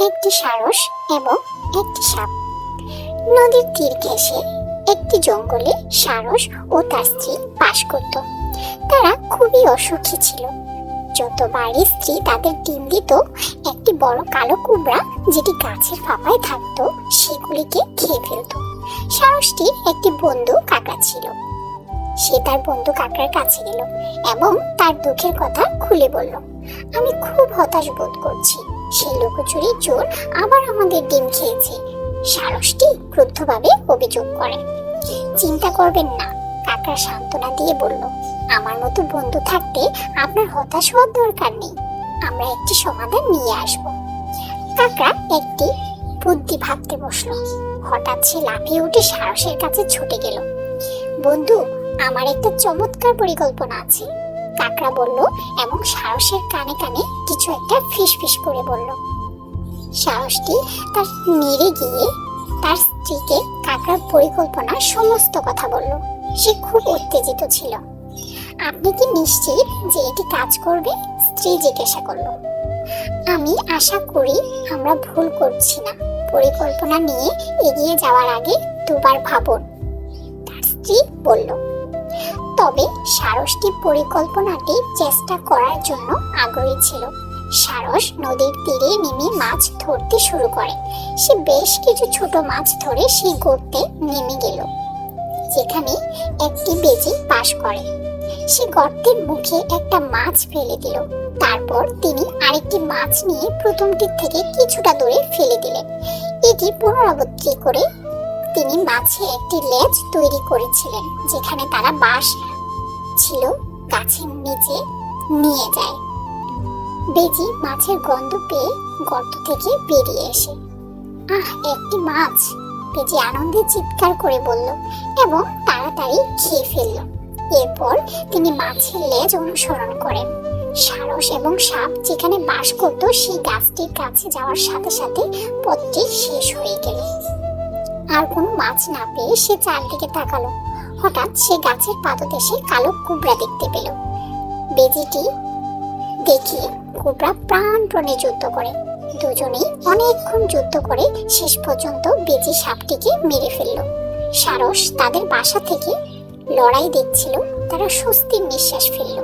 একটি সারস এবং একটি সাপ। নদীর তীর ঘেঁষে একটি জঙ্গলে সারস ও তার স্ত্রী বাস করত। তারা খুবই অসুখী ছিল। যতবারই স্ত্রী তাদের ডিম দিত, একটি বড় কালো কুবরা যেটি গাছের ফাঁপায় থাকতো সেগুলিকে খেয়ে ফেলত। সারসটির একটি বন্ধু কাকা ছিল। সে তার বন্ধু কাকার কাছে গেল এবং তার দুঃখের কথা খুলে বলল, আমি খুব হতাশ বোধ করছি, সেই লুকোচুরির চোর আবার আমাদের ডিম খেয়েছে। সারসটি ক্রুদ্ধভাবে অভিযোগ করে। চিন্তা করবেন না, কাকা সান্ত্বনা দিয়ে বলল, আমার মতো বন্ধু থাকতে আপনার হতাশ হওয়ার দরকার নেই, আমরা একটি সমাধান নিয়ে আসব। কাকা একটি বুদ্ধি ভাবতে বসলো। হঠাৎ সে লাফিয়ে উঠে সারসের কাছে ছুটে গেল। বন্ধু, আমার একটা চমৎকার পরিকল্পনা আছে, কাকড়া বলল এবং সারসের কানে কানে কিছু একটা ফিসফিস করে বলল। সারসটি তার নিরে গিয়ে তার স্ত্রীকে কাকড়ার পরিকল্পনার সমস্ত কথা বলল। সে খুব উত্তেজিত ছিল। আপনি কি নিশ্চিত যে এটি কাজ করবে? স্ত্রী জিজ্ঞাসা করল। আমি আশা করি আমরা ভুল করছি না। পরিকল্পনা নিয়ে এগিয়ে যাওয়ার আগে দুবার ভাবুন, তার স্ত্রী বলল। তবে সারসটি পরিকল্পনাটি চেষ্টা করার জন্য আগ্রহী ছিল। সারস নদীর তীরে নেমে মাছ ধরতে শুরু করে। সে বেশ কিছু ছোট মাছ ধরে সেই গর্তে নেমে গেল যেখানে একটি বেজি বাস করে। সে গর্তের মুখে একটা মাছ ফেলে দিল। তারপর তিনি আরেকটি মাছ নিয়ে প্রথমটির থেকে কিছুটা দূরে ফেলে দিলেন। এটি পুনরাবৃত্তি করে তিনি মাছের একটি লেজ তৈরি করেছিলেন যেখানে তারা বাস ছিল গাছের নিচে নিয়ে যায়। বেজি মাছের গন্ধ পেয়ে গর্ত থেকে বেরিয়ে এসে, আহ, একটি মাছ! বেজি আনন্দে চিৎকার করে বলল এবং তাড়াতাড়ি খেয়ে ফেলল। এরপর তিনি মাছের লেজ অনুসরণ করেন। সারস এবং সাপ যেখানে বাস করত সেই গাছটির কাছে যাওয়ার সাথে সাথে পথটি শেষ হয়ে গেল। আর কোনো মাছ না পেয়ে সে চারদিকে তাকালো। হঠাৎ সে গাছের পাদদেশে কালো কুবরা দেখতে পেল। বেজিটি দেখে কুবরা প্রাণপণে যুদ্ধ করে। দুজনেই অনেকক্ষণ যুদ্ধ করে শেষ পর্যন্ত বেজি সাপটিকে মেরে ফেলল। সারস তাদের বাসা থেকে লড়াই দেখছিল। তারা স্বস্তির নিঃশ্বাস ফেলল।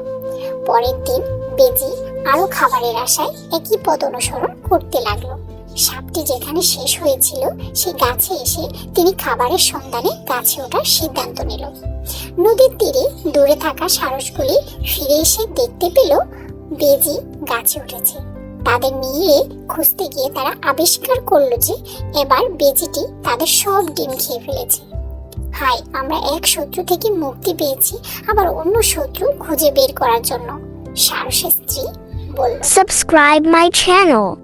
পরের দিন বেজি আরো খাবারের আশায় একই পথ অনুসরণ করতে লাগলো। সাপটি যেখানে শেষ হয়েছিল সেই গাছে এসে তিনি খাবারের সন্ধানে গাছে ওঠার সিদ্ধান্ত নিল। নদীর তীরে দূরে থাকা সারসগুলি ফিরে এসে দেখতে পেল বেজি গাছে উঠেছে। তাদের নিয়ে খুঁজতে গিয়ে তারা আবিষ্কার করলো যে এবার বেজিটি তাদের সব ডিম খেয়ে ফেলেছে। হাই, আমরা এক শত্রু থেকে মুক্তি পেয়েছি, আবার অন্য শত্রু খুঁজে বের করার জন্য, সারসের স্ত্রী বলল। Subscribe my channel.